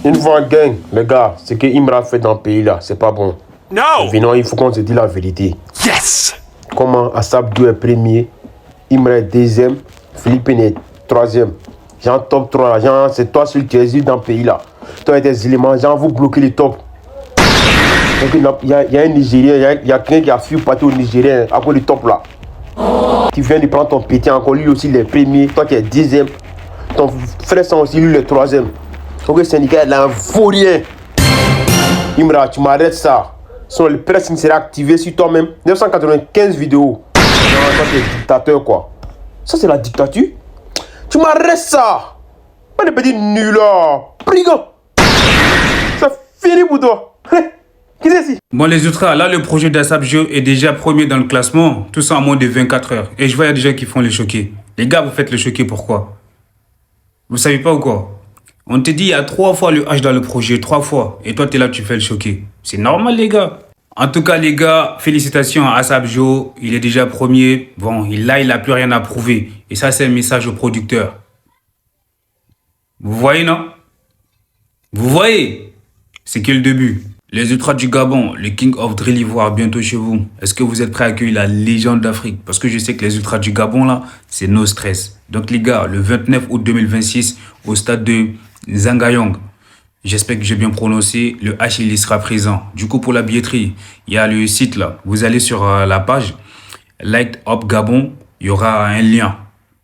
Une fois en gang, les gars, ce que Imra fait dans le pays là, c'est pas bon. No! Venons, il faut qu'on se dise la vérité. Yes! Comment Assab Dio est premier, Imra est deuxième, Philippe est troisième. Genre top 3 là, genre c'est toi celui qui réside dans le pays là. Toi et tes éléments, genre vous bloquez les tops. Donc il y a un Nigérien, il y a quelqu'un qui a fui partir au Nigérien à cause du top là. Qui vient de prendre ton pété encore, lui aussi il est premier, toi qui es dixième. Ton frère sont aussi lui le troisième. Donc le syndicat là vaut rien. Imra, tu m'arrêtes ça. Sinon le presse sera activé sur toi-même. 995 vidéos. Toi t'es dictateur quoi. Ça c'est la dictature. Tu m'arrêtes ça. Pas de petits nuls là. Brigand. Ça finit pour toi. Qui c'est ici? Bon les ultras, là le projet d'Assab Dio est déjà premier dans le classement. Tout ça en moins de 24 heures. Et je vois il y a des gens qui font les choqués. Les gars, vous faites le choqué pourquoi? Vous savez pas ou quoi? On te dit il y a 3 fois le H dans le projet, 3 fois. Et toi t'es là, tu fais le choqué. C'est normal les gars. En tout cas les gars, félicitations à Assab Dio. Il est déjà premier. Bon, il a plus rien à prouver. Et ça c'est un message au producteur. Vous voyez non? Vous voyez? C'est que le début. Les ultras du Gabon, le King of Drill Ivoire, bientôt chez vous. Est-ce que vous êtes prêts à accueillir la légende d'Afrique? Parce que je sais que les ultras du Gabon, là, c'est no stress. Donc les gars, le 29 août 2026, au stade de Zangayong, j'espère que j'ai bien prononcé, le H, il y sera présent. Du coup, pour la billetterie, il y a le site, là. Vous allez sur la page, Light Up Gabon, il y aura un lien.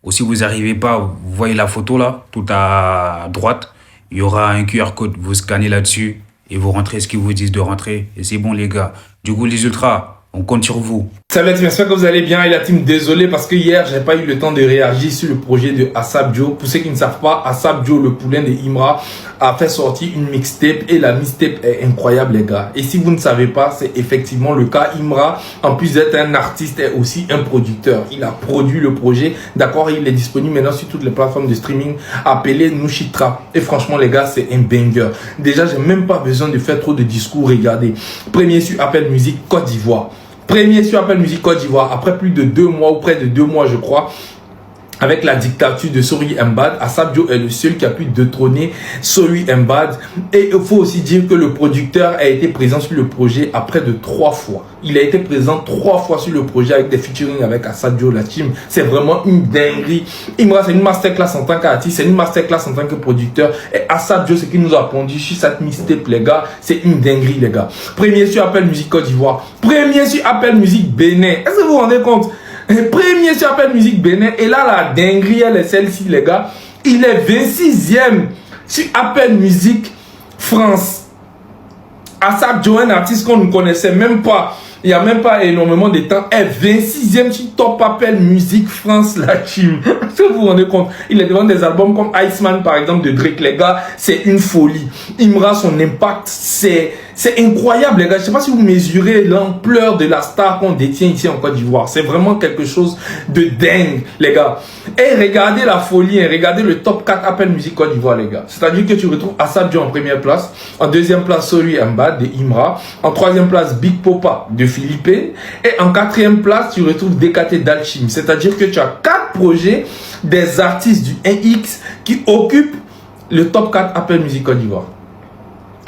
Ou si vous n'arrivez pas, vous voyez la photo, là, tout à droite, il y aura un QR code. Vous scannez là-dessus. Et vous rentrez ce qu'ils vous disent de rentrer. Et c'est bon les gars. Du coup les ultras, on compte sur vous. Salut la team, j'espère que vous allez bien. Et la team, désolé parce que hier, j'ai pas eu le temps de réagir sur le projet de Assab Dio. Pour ceux qui ne savent pas, Assab Dio, le poulain de Imra, a fait sortir une mixtape. Et la mixtape est incroyable les gars. Et si vous ne savez pas, c'est effectivement le cas. Imra, en plus d'être un artiste, est aussi un producteur. Il a produit le projet. D'accord, il est disponible maintenant sur toutes les plateformes de streaming appelées Nushi Trap. Et franchement les gars, c'est un banger. Déjà, j'ai même pas besoin de faire trop de discours. Regardez. Premier sur Apple Music Côte d'Ivoire. Premier sur Apple Music Côte d'Ivoire, après plus de 2 mois ou près de 2 mois je crois, avec la dictature de Sori Mbad, Assab Dio est le seul qui a pu détrôner Sori Mbad. Et il faut aussi dire que le producteur a été présent sur le projet à près de 3 fois. Il a été présent 3 fois sur le projet avec des featuring avec Assab Dio, la team. C'est vraiment une dinguerie. Imra, c'est une masterclass en tant qu'artiste, c'est une masterclass en tant que producteur. Et Assab Dio, ce qu'il nous a pondu sur cette mixtape, les gars, c'est une dinguerie, les gars. Premier sur Apple Music Côte d'Ivoire. Premier sur Apple Music Bénin. Est-ce que vous vous rendez compte? Premier sur Apple Music Bénin. Et là, la dinguerie, elle est celle-ci, les gars. Il est 26e sur Apple Music France. Assab Dio, un artiste qu'on ne connaissait même pas. Il n'y a même pas énormément de temps. Est 26e sur Top Apple Music France, la team. Est-ce que vous vous rendez compte? Il est devant des albums comme Iceman, par exemple, de Drake, les gars. C'est une folie. Imra, son impact, c'est incroyable, les gars. Je ne sais pas si vous mesurez l'ampleur de la star qu'on détient ici en Côte d'Ivoire. C'est vraiment quelque chose de dingue, les gars. Et regardez la folie, hein. Regardez le top 4 Apple Music Côte d'Ivoire, les gars. C'est-à-dire que tu retrouves Assab Dio en première place. En deuxième place, Sori Mbad de Imra. En troisième place, Big Popa de Philippe. Et en quatrième place, tu retrouves DKT d'Alchim. C'est-à-dire que tu as 4 projets des artistes du 1X qui occupent le top 4 Apple Music Côte d'Ivoire.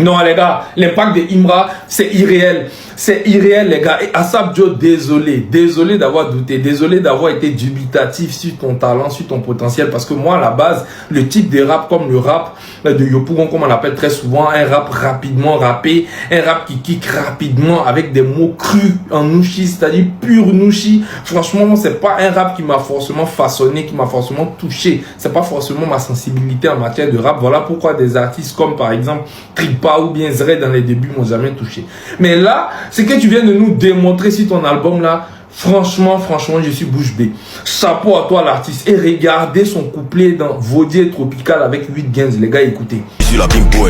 Non les gars, l'impact de Imra, c'est irréel. C'est irréel les gars. Et Assab Dio, désolé d'avoir douté, désolé d'avoir été dubitatif sur ton talent, sur ton potentiel. Parce que moi à la base, le type de rap comme le rap de Yopougon, comme on l'appelle très souvent, un rap rapidement rappé, un rap qui kick rapidement avec des mots crus en Nushi, c'est-à-dire pur Nushi. Franchement, c'est pas un rap qui m'a forcément façonné, qui m'a forcément touché. C'est pas forcément ma sensibilité en matière de rap. Voilà pourquoi des artistes comme par exemple Tripa ou bien Zred dans les débuts m'ont jamais touché. Mais là, ce que tu viens de nous démontrer sur ton album là, franchement, je suis bouche bée. Chapeau à toi l'artiste. Et regardez son couplet dans Vaudier Tropical avec 8 gains, les gars, écoutez. Sur la bimbo,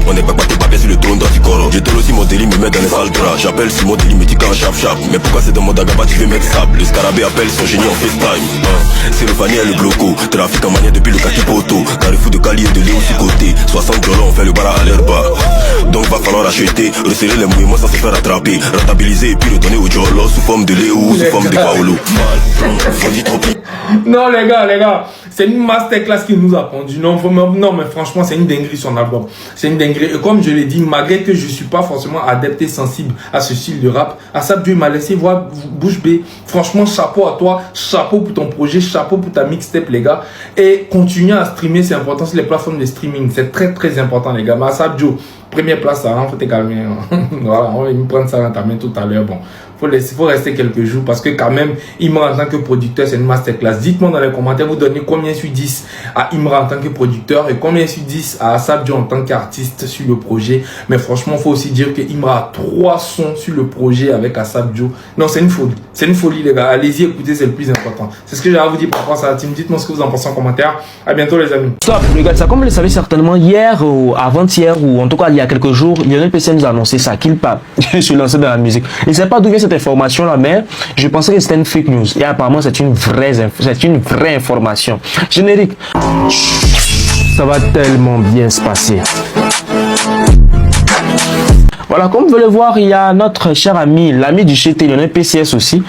on n'est pas papier sur le trône d'Anticoro. J'ai tout aussi mon délit me met dans les sales draps. J'appelle si mon délit me dit quand chap. Mais pourquoi c'est dans mon dagaba tu veux mettre sable? Le scarabée appelle son génie en FaceTime. C'est le Fanny et le Gloco. Trafic en manière depuis le Cachipoto. Carrefour de Cali et de Léo sur côté. 60 $ on fait le bar à l'herba. Donc va falloir acheter, resserrer les mouvements sans se faire attraper. Rentabiliser et puis redonner au Jolo sous forme de Léo, sous forme de Paolo. Non les gars, c'est une masterclass qu'il nous a pondu. Non, mais franchement, c'est une dinguerie son album. C'est une dinguerie. Et comme je l'ai dit, malgré que je suis pas forcément adepte et sensible à ce style de rap, ASAP Joe m'a laissé voir bouche bée. Franchement, chapeau à toi, chapeau pour ton projet, chapeau pour ta mixtape, les gars. Et continuer à streamer, c'est important sur les plateformes de streaming. C'est très très important, les gars. Mais ASAP Joe, première place, ça, faut te calmer. Voilà, on va me prendre ça dans ta main tout à l'heure. Bon, faut rester quelques jours parce que quand même, Imra en tant que producteur, c'est une masterclass. Dites-moi dans les commentaires, vous donnez combien sur 10 à Imra en tant que producteur et combien sur 10 à ASAP Joe en tant qu'artiste sur le projet. Mais franchement, faut aussi dire que Imra a 3 sons sur le projet avec ASAP Joe. Non, c'est une folie. C'est une folie, les gars. Allez-y, écoutez, c'est le plus important. C'est ce que j'ai à vous dire par rapport à ça, la team. Dites-moi ce que vous en pensez en commentaire. À bientôt, les amis. Stop, regarde ça. Comme vous le savez certainement, hier ou avant-hier, ou en tout cas il y a quelques jours, Lionel PC nous a annoncé ça, qu'il part. Je suis lancé dans la musique. Je ne sais pas d'où vient cette information-là, mais je pensais que c'était une fake news. Et apparemment, c'est une vraie information. Générique. Ça va tellement bien se passer. Voilà, comme vous le voir, il y a notre cher ami, l'ami du GT, Lionel PCS aussi,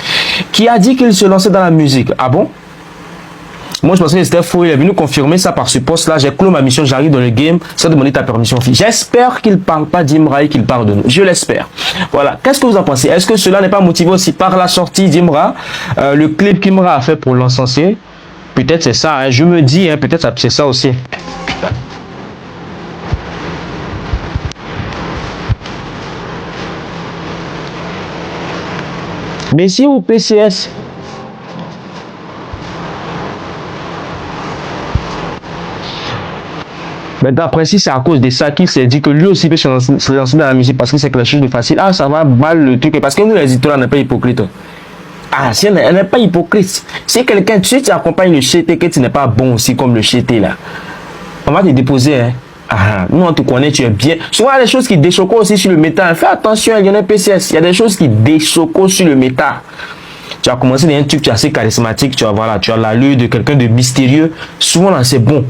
qui a dit qu'il se lançait dans la musique. Ah bon? Moi, je pensais que c'était faux. Il est venu confirmer ça par ce poste-là. J'ai clos ma mission, j'arrive dans le game sans demander ta permission, fille. J'espère qu'il ne parle pas d'Imra et qu'il parle de nous. Je l'espère. Voilà. Qu'est-ce que vous en pensez? Est-ce que cela n'est pas motivé aussi par la sortie d'Imra, le clip qu'Imra a fait pour l'encenser? Peut-être c'est ça. Hein. Je me dis, hein, peut-être c'est ça aussi. Mais si au PCS... Mais d'après si c'est à cause de ça qu'il s'est dit que lui aussi peut se lancer dans la musique parce que c'est quelque chose de facile. Ah, ça va mal le truc. Parce que nous, les éditeurs, on n'est pas hypocrite. Ah, si elle n'est pas hypocrite. Si quelqu'un, tu accompagnes le CT, que tu n'es pas bon aussi comme le CT là, on va te déposer. Hein. Ah, nous, on te connaît, tu es bien. Souvent, il y a des choses qui déchoquent aussi sur le métal. Fais attention, il y en a PCS. Il y a des choses qui déchoquent sur le métal. Tu as commencé dans un truc, tu es assez charismatique, tu as, voilà, tu as l'allure de quelqu'un de mystérieux. Souvent, là, c'est bon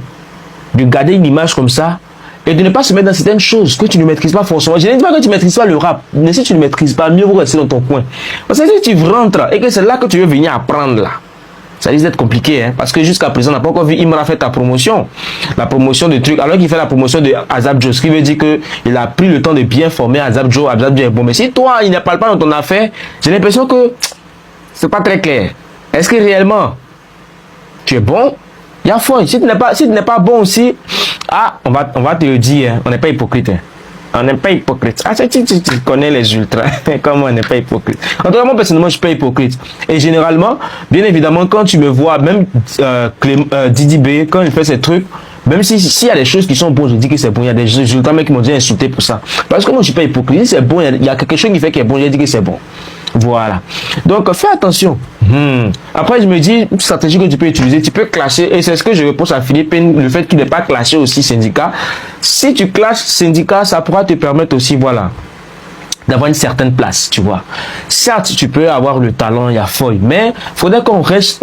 de garder une image comme ça et de ne pas se mettre dans certaines choses que tu ne maîtrises pas forcément. Je ne dis pas que tu ne maîtrises pas le rap, mais si tu ne maîtrises pas, mieux vaut rester dans ton coin. Parce que si tu rentres et que c'est là que tu veux venir apprendre là, ça risque d'être compliqué, hein, parce que jusqu'à présent, on n'a pas encore vu Imra fait ta promotion. La promotion de trucs, alors qu'il fait la promotion de ASAP Joe, ce qui veut dire qu'il a pris le temps de bien former ASAP Joe. ASAP Joe est bon. Mais si toi, il ne parle pas dans ton affaire, j'ai l'impression que c'est pas très clair. Est-ce que réellement, tu es bon? Il y a foi. Si tu n'es pas bon aussi, ah, on va te le dire, hein, on n'est pas hypocrite. Hein. On n'est pas hypocrite. Ah, tu connais les ultras. Comment on n'est pas hypocrite? En tout cas, moi, personnellement, je suis pas hypocrite. Et généralement, bien évidemment, quand tu me vois, même Didi B, quand il fait ses trucs, même s'il y a des choses qui sont bonnes, je dis que c'est bon. Il y a des ultras mecs qui m'ont déjà insulté pour ça. Parce que moi, je suis pas hypocrite. Si c'est bon, il y a quelque chose qui fait qu'il est bon, je dis que c'est bon. Voilà. Donc, fais attention. Après, je me dis, une stratégie que tu peux utiliser, tu peux clasher, et c'est ce que je repose à Philippe, le fait qu'il n'ait pas clashé aussi syndicat. Si tu clashes syndicat, ça pourra te permettre aussi, voilà, d'avoir une certaine place, tu vois. Certes, tu peux avoir le talent, il y a folle, mais il faudrait qu'on reste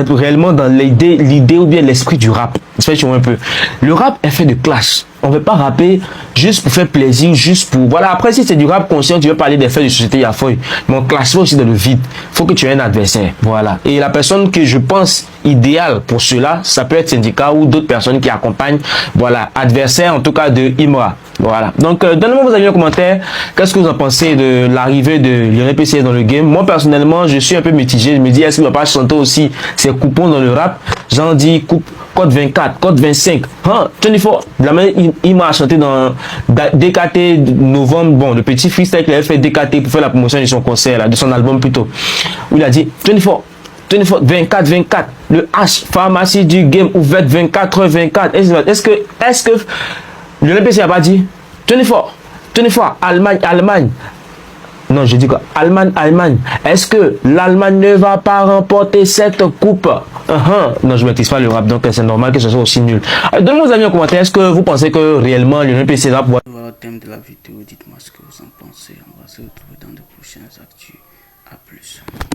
réellement dans l'idée ou bien l'esprit du rap. Un peu. Le rap est fait de clash. On ne veut pas rapper juste pour faire plaisir, juste pour... Voilà, après, si c'est du rap conscient, tu veux parler des faits de société, il y a folle. Mais on clash pas aussi dans le vide. Il faut que tu aies un adversaire. Voilà. Et la personne que je pense idéale pour cela, ça peut être syndicat ou d'autres personnes qui accompagnent, voilà, adversaire, en tout cas de Imra. Voilà. Donc, donnez-moi vos avis en commentaire. Qu'est-ce que vous en pensez de l'arrivée de Lionel PCS dans le game? Moi, personnellement, je suis un peu mitigé. Je me dis, est-ce qu'il ne va pas chanter aussi ses coupons dans le rap? J'en dis, code 24, code 25, hein, 24. La manière, il m'a chanté dans DKT novembre, bon, le petit freestyle qu'il avait fait DKT pour faire la promotion de son concert, là, de son album plutôt. Où il a dit 24, 24, le H, pharmacie du game ouverte 24h24. Est-ce que Lionel PC a pas dit 24, Allemagne. Non, je dis quoi? Allemagne. Est-ce que l'Allemagne ne va pas remporter cette coupe? Non, je ne maîtrise pas le rap, donc c'est normal que ce soit aussi nul. Donnez-moi vos avis en commentaire. Est-ce que vous pensez que réellement Lionel PC va pouvoir... Voilà le thème de la vidéo. Dites-moi ce que vous en pensez. On va se retrouver dans de prochaines actus. À plus.